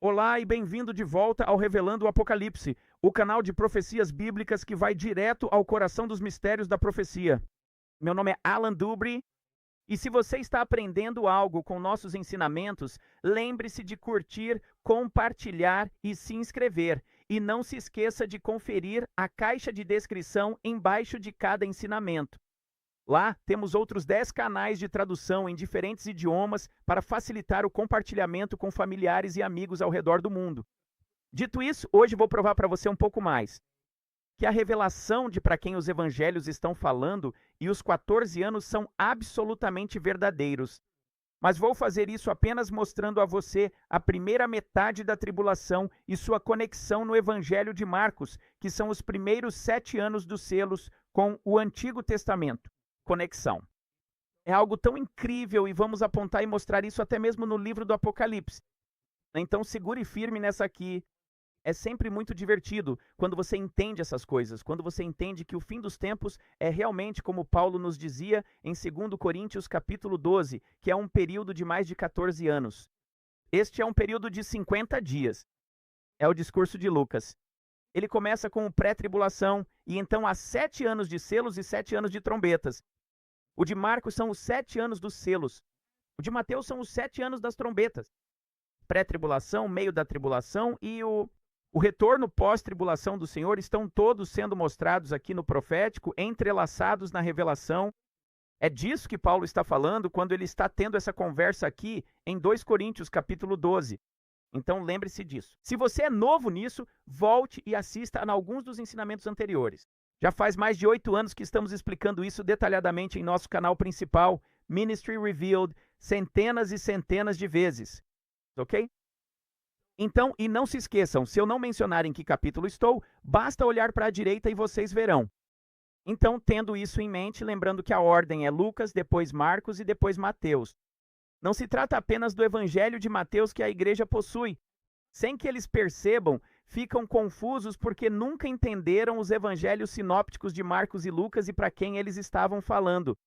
Olá e bem-vindo de volta ao Revelando o Apocalipse, o canal de profecias bíblicas que vai direto ao coração dos mistérios da profecia. Meu nome é Alan Dubre e se você está aprendendo algo com nossos ensinamentos, lembre-se de curtir, compartilhar e se inscrever. E não se esqueça de conferir a caixa de descrição embaixo de cada ensinamento. Lá temos outros 10 canais de tradução em diferentes idiomas para facilitar o compartilhamento com familiares e amigos ao redor do mundo. Dito isso, hoje vou provar para você um pouco mais. Que a revelação de para quem os evangelhos estão falando e os 14 anos são absolutamente verdadeiros. Mas vou fazer isso apenas mostrando a você a primeira metade da tribulação e sua conexão no Evangelho de Marcos, que são os primeiros 7 anos dos selos com o Antigo Testamento. Conexão. É algo tão incrível e vamos apontar e mostrar isso até mesmo no livro do Apocalipse. Então segure firme nessa aqui. É sempre muito divertido quando você entende essas coisas, quando você entende que o fim dos tempos é realmente como Paulo nos dizia em 2 Coríntios capítulo 12, que é um período de mais de 14 anos. Este é um período de 50 dias. É o discurso de Lucas. Ele começa com o pré-tribulação e então há 7 anos de selos e 7 anos de trombetas. O de Marcos são os 7 anos dos selos. O de Mateus são os 7 anos das trombetas. Pré-tribulação, meio da tribulação e o retorno pós-tribulação do Senhor estão todos sendo mostrados aqui no profético, entrelaçados na revelação. É disso que Paulo está falando quando ele está tendo essa conversa aqui em 2 Coríntios capítulo 12. Então lembre-se disso. Se você é novo nisso, volte e assista a alguns dos ensinamentos anteriores. Já faz mais de 8 anos que estamos explicando isso detalhadamente em nosso canal principal, Ministry Revealed, centenas e centenas de vezes. Ok? Então, e não se esqueçam, se eu não mencionar em que capítulo estou, basta olhar para a direita e vocês verão. Então, tendo isso em mente, lembrando que a ordem é Lucas, depois Marcos e depois Mateus. Não se trata apenas do evangelho de Mateus que a igreja possui. Sem que eles percebam, ficam confusos porque nunca entenderam os evangelhos sinópticos de Marcos e Lucas e para quem eles estavam falando.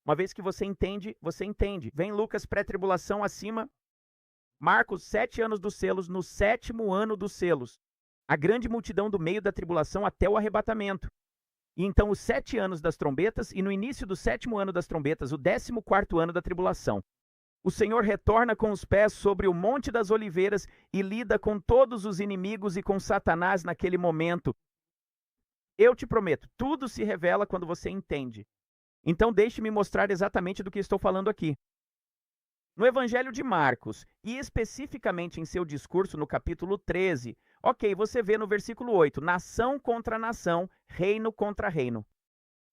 Uma vez que você entende, você entende. Vem Lucas pré-tribulação acima, Marcos 7 anos dos selos, no 7º ano dos selos. A grande multidão do meio da tribulação até o arrebatamento. E então os 7 anos das trombetas e no início do 7º ano das trombetas, o 14º ano da tribulação. O Senhor retorna com os pés sobre o Monte das Oliveiras e lida com todos os inimigos e com Satanás naquele momento. Eu te prometo, tudo se revela quando você entende. Então deixe-me mostrar exatamente do que estou falando aqui. No Evangelho de Marcos, e especificamente em seu discurso no capítulo 13, você vê no versículo 8, nação contra nação, reino contra reino.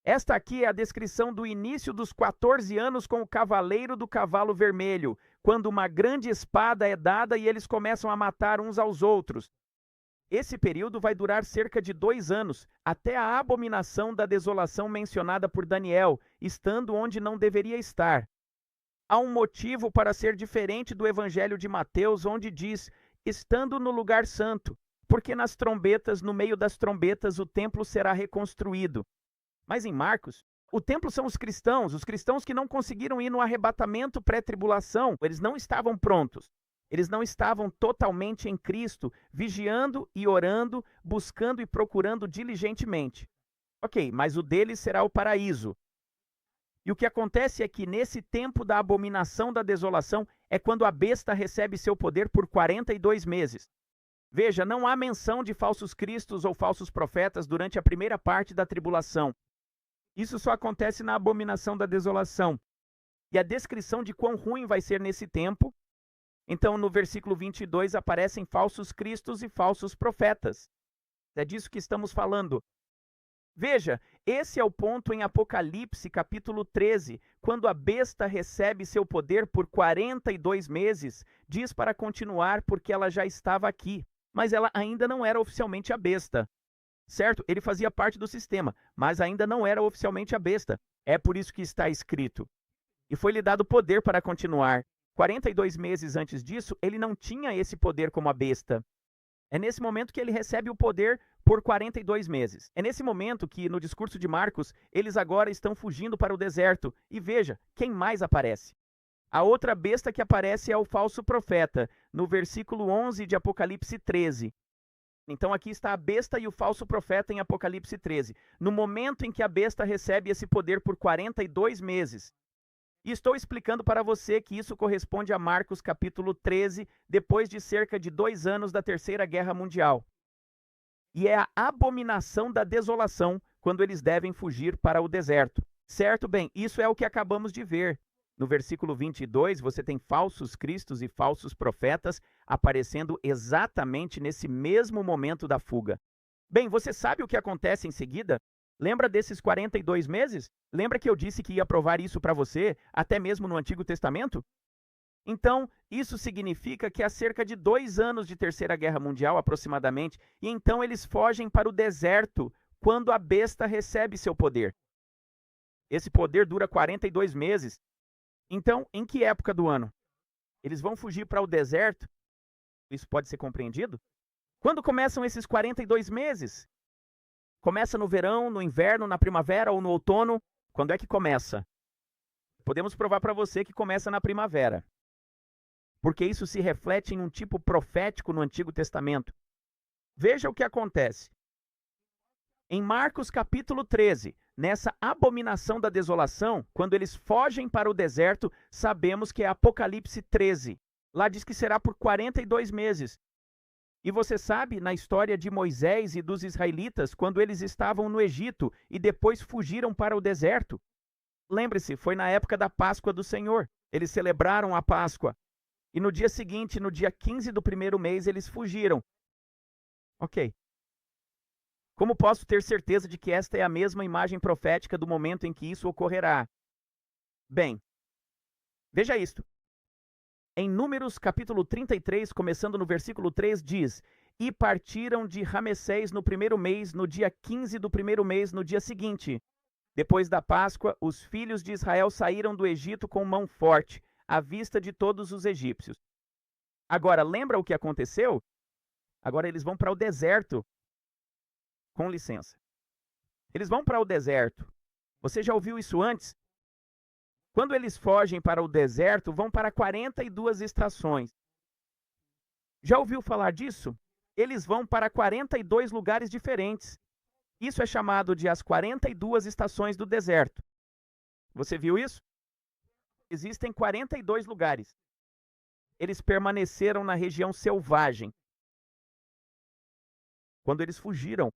Esta aqui é a descrição do início dos 14 anos com o cavaleiro do cavalo vermelho, quando uma grande espada é dada e eles começam a matar uns aos outros. Esse período vai durar cerca de 2 anos, até a abominação da desolação mencionada por Daniel, estando onde não deveria estar. Há um motivo para ser diferente do Evangelho de Mateus, onde diz, estando no lugar santo, porque nas trombetas, no meio das trombetas, o templo será reconstruído. Mas em Marcos, o templo são os cristãos que não conseguiram ir no arrebatamento pré-tribulação, eles não estavam prontos. Eles não estavam totalmente em Cristo, vigiando e orando, buscando e procurando diligentemente. Mas o deles será o paraíso. E o que acontece é que nesse tempo da abominação da desolação é quando a besta recebe seu poder por 42 meses. Veja, não há menção de falsos cristos ou falsos profetas durante a primeira parte da tribulação. Isso só acontece na abominação da desolação. E a descrição de quão ruim vai ser nesse tempo, então no versículo 22 aparecem falsos cristos e falsos profetas. É disso que estamos falando. Veja, esse é o ponto em Apocalipse capítulo 13, quando a besta recebe seu poder por 42 meses, diz para continuar porque ela já estava aqui, mas ela ainda não era oficialmente a besta. Certo? Ele fazia parte do sistema, mas ainda não era oficialmente a besta. É por isso que está escrito. E foi-lhe dado poder para continuar. 42 meses antes disso, ele não tinha esse poder como a besta. É nesse momento que ele recebe o poder por 42 meses. É nesse momento que, no discurso de Marcos, eles agora estão fugindo para o deserto. E veja, quem mais aparece? A outra besta que aparece é o falso profeta, no versículo 11 de Apocalipse 13. Então aqui está a besta e o falso profeta em Apocalipse 13. No momento em que a besta recebe esse poder por 42 meses. E estou explicando para você que isso corresponde a Marcos capítulo 13, depois de cerca de 2 anos da Terceira Guerra Mundial. E é a abominação da desolação, quando eles devem fugir para o deserto. Certo? Bem, isso é o que acabamos de ver. No versículo 22, você tem falsos cristos e falsos profetas aparecendo exatamente nesse mesmo momento da fuga. Bem, você sabe o que acontece em seguida? Lembra desses 42 meses? Lembra que eu disse que ia provar isso para você, até mesmo no Antigo Testamento? Então, isso significa que há cerca de 2 anos de Terceira Guerra Mundial, aproximadamente, e então eles fogem para o deserto quando a besta recebe seu poder. Esse poder dura 42 meses. Então, em que época do ano? Eles vão fugir para o deserto? Isso pode ser compreendido? Quando começam esses 42 meses? Começa no verão, no inverno, na primavera ou no outono? Quando é que começa? Podemos provar para você que começa na primavera. Porque isso se reflete em um tipo profético no Antigo Testamento. Veja o que acontece. Em Marcos capítulo 13, nessa abominação da desolação, quando eles fogem para o deserto, sabemos que é Apocalipse 13. Lá diz que será por 42 meses. E você sabe, na história de Moisés e dos israelitas, quando eles estavam no Egito e depois fugiram para o deserto. Lembre-se, foi na época da Páscoa do Senhor. Eles celebraram a Páscoa. E no dia seguinte, no dia 15 do primeiro mês, eles fugiram. Ok. Como posso ter certeza de que esta é a mesma imagem profética do momento em que isso ocorrerá? Bem, veja isto. Em Números capítulo 33, começando no versículo 3, diz: E partiram de Ramessés no primeiro mês, no dia 15 do primeiro mês, no dia seguinte. Depois da Páscoa, os filhos de Israel saíram do Egito com mão forte, à vista de todos os egípcios. Agora, lembra o que aconteceu? Agora eles vão para o deserto. Com licença. Eles vão para o deserto. Você já ouviu isso antes? Quando eles fogem para o deserto, vão para 42 estações. Já ouviu falar disso? Eles vão para 42 lugares diferentes. Isso é chamado de as 42 estações do deserto. Você viu isso? Existem 42 lugares. Eles permaneceram na região selvagem. Quando eles fugiram.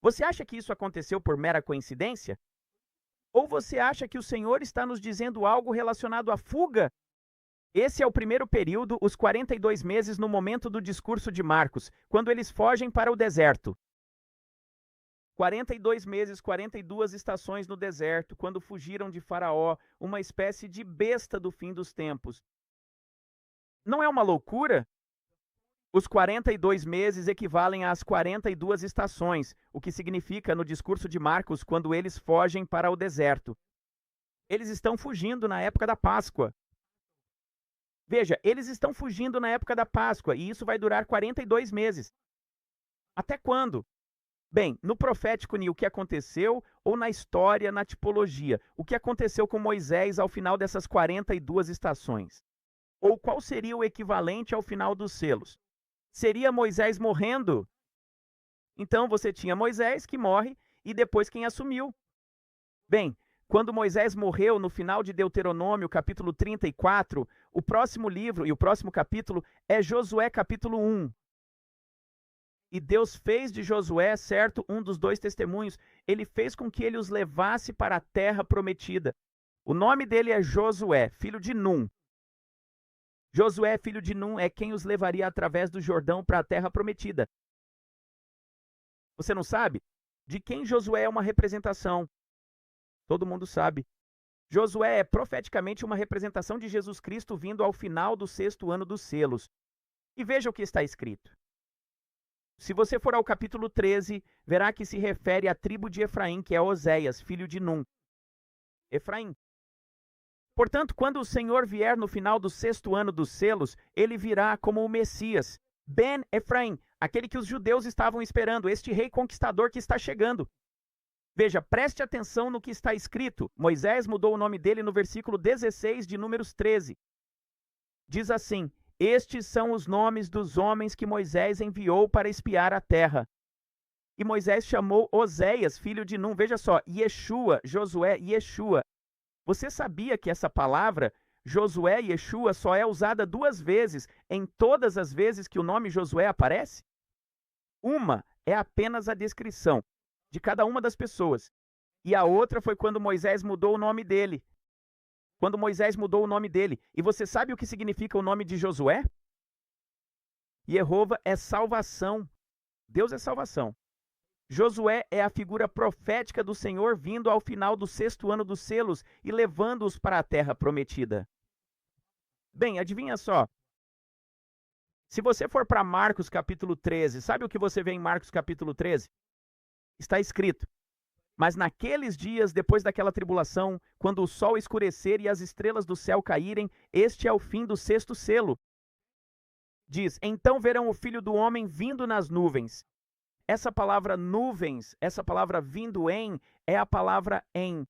Você acha que isso aconteceu por mera coincidência? Ou você acha que o Senhor está nos dizendo algo relacionado à fuga? Esse é o primeiro período, os 42 meses no momento do discurso de Marcos, quando eles fogem para o deserto. 42 meses, 42 estações no deserto, quando fugiram de Faraó, uma espécie de besta do fim dos tempos. Não é uma loucura? Os 42 meses equivalem às 42 estações, o que significa, no discurso de Marcos, quando eles fogem para o deserto. Eles estão fugindo na época da Páscoa. Veja, eles estão fugindo na época da Páscoa, e isso vai durar 42 meses. Até quando? Bem, no profético, o que aconteceu, ou na história, na tipologia, o que aconteceu com Moisés ao final dessas 42 estações? Ou qual seria o equivalente ao final dos selos? Seria Moisés morrendo? Então você tinha Moisés que morre e depois quem assumiu. Bem, quando Moisés morreu no final de Deuteronômio, capítulo 34, o próximo livro e o próximo capítulo é Josué, capítulo 1. E Deus fez de Josué, certo, um dos 2 testemunhos, ele fez com que ele os levasse para a terra prometida. O nome dele é Josué, filho de Num. Josué, filho de Num, é quem os levaria através do Jordão para a terra prometida. Você não sabe? De quem Josué é uma representação? Todo mundo sabe. Josué é profeticamente uma representação de Jesus Cristo vindo ao final do 6º ano dos selos. E veja o que está escrito. Se você for ao capítulo 13, verá que se refere à tribo de Efraim, que é Oséias, filho de Num. Efraim. Portanto, quando o Senhor vier no final do 6º ano dos selos, ele virá como o Messias, Ben Efraim, aquele que os judeus estavam esperando, este rei conquistador que está chegando. Veja, preste atenção no que está escrito. Moisés mudou o nome dele no versículo 16 de Números 13. Diz assim: estes são os nomes dos homens que Moisés enviou para espiar a terra. E Moisés chamou Oséias, filho de Num. Veja só, Yeshua, Josué, Yeshua. Você sabia que essa palavra, Josué e Yeshua, só é usada 2 vezes em todas as vezes que o nome Josué aparece? Uma é apenas a descrição de cada uma das pessoas. E a outra foi quando Moisés mudou o nome dele. Quando Moisés mudou o nome dele. E você sabe o que significa o nome de Josué? Jeová é salvação. Deus é salvação. Josué é a figura profética do Senhor vindo ao final do 6º ano dos selos e levando-os para a terra prometida. Bem, adivinha só. Se você for para Marcos capítulo 13, sabe o que você vê em Marcos capítulo 13? Está escrito: mas naqueles dias, depois daquela tribulação, quando o sol escurecer e as estrelas do céu caírem, este é o fim do 6º selo. Diz: então verão o Filho do Homem vindo nas nuvens. Essa palavra nuvens, essa palavra vindo em, é a palavra em.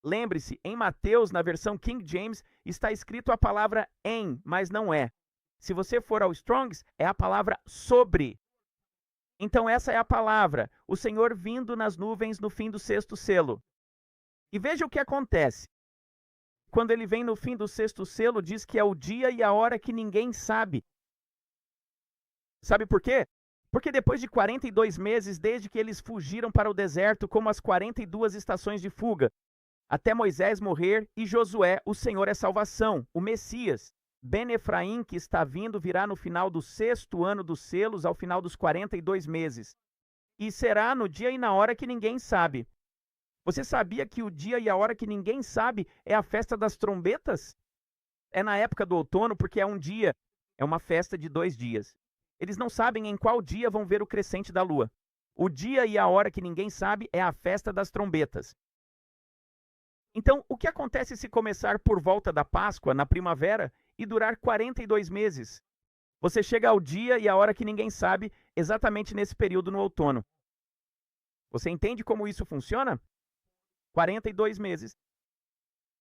Lembre-se, em Mateus, na versão King James, está escrito a palavra em, mas não é. Se você for ao Strong's, é a palavra sobre. Então essa é a palavra, o Senhor vindo nas nuvens no fim do 6º selo. E veja o que acontece. Quando ele vem no fim do 6º selo, diz que é o dia e a hora que ninguém sabe. Sabe por quê? Porque depois de 42 meses, desde que eles fugiram para o deserto, como as 42 estações de fuga, até Moisés morrer e Josué, o Senhor é salvação, o Messias. Ben-Efraim, que está vindo, virá no final do 6º ano dos selos, ao final dos 42 meses. E será no dia e na hora que ninguém sabe. Você sabia que o dia e a hora que ninguém sabe é a festa das trombetas? É na época do outono, porque é um dia, é uma festa de 2 dias. Eles não sabem em qual dia vão ver o crescente da lua. O dia e a hora que ninguém sabe é a festa das trombetas. Então, o que acontece se começar por volta da Páscoa, na primavera, e durar 42 meses? Você chega ao dia e a hora que ninguém sabe, exatamente nesse período no outono. Você entende como isso funciona? 42 meses.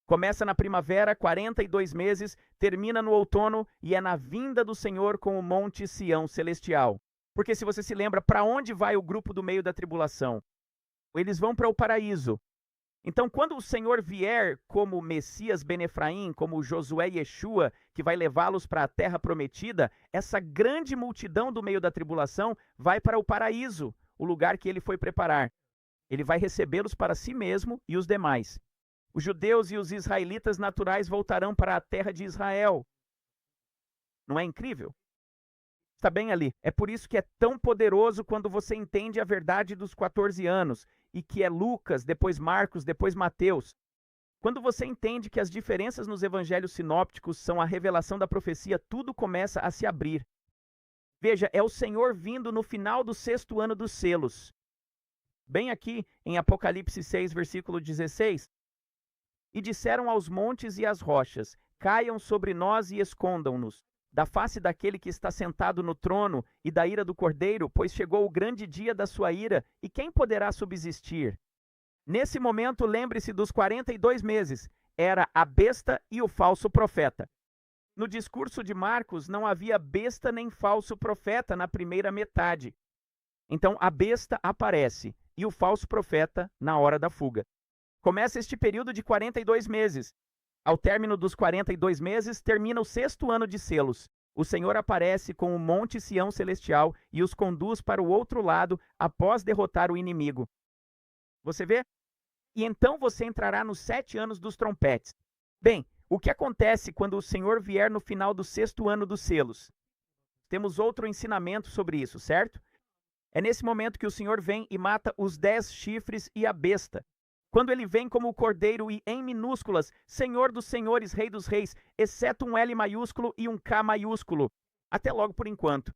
Começa na primavera, 42 meses, termina no outono e é na vinda do Senhor com o Monte Sião celestial. Porque se você se lembra, para onde vai o grupo do meio da tribulação? Eles vão para o paraíso. Então, quando o Senhor vier como Messias Ben-Efraim, como Josué e Yeshua, que vai levá-los para a terra prometida, essa grande multidão do meio da tribulação vai para o paraíso, o lugar que ele foi preparar. Ele vai recebê-los para si mesmo e os demais. Os judeus e os israelitas naturais voltarão para a terra de Israel. Não é incrível? Está bem ali. É por isso que é tão poderoso quando você entende a verdade dos 14 anos, e que é Lucas, depois Marcos, depois Mateus. Quando você entende que as diferenças nos evangelhos sinópticos são a revelação da profecia, tudo começa a se abrir. Veja, é o Senhor vindo no final do 6º ano dos selos. Bem aqui em Apocalipse 6, versículo 16. E disseram aos montes e às rochas: caiam sobre nós e escondam-nos da face daquele que está sentado no trono e da ira do Cordeiro, pois chegou o grande dia da sua ira, e quem poderá subsistir? Nesse momento, lembre-se dos 42 meses, era a besta e o falso profeta. No discurso de Marcos, não havia besta nem falso profeta na primeira metade. Então, a besta aparece e o falso profeta na hora da fuga. Começa este período de 42 meses. Ao término dos 42 meses, termina o 6º ano de selos. O Senhor aparece com o Monte Sião celestial e os conduz para o outro lado após derrotar o inimigo. Você vê? E então você entrará nos 7 anos dos trompetes. Bem, o que acontece quando o Senhor vier no final do 6º ano dos selos? Temos outro ensinamento sobre isso, certo? É nesse momento que o Senhor vem e mata os 10 chifres e a besta. Quando ele vem como o Cordeiro e em minúsculas, Senhor dos Senhores, Rei dos Reis, exceto um L maiúsculo e um K maiúsculo. Até logo por enquanto.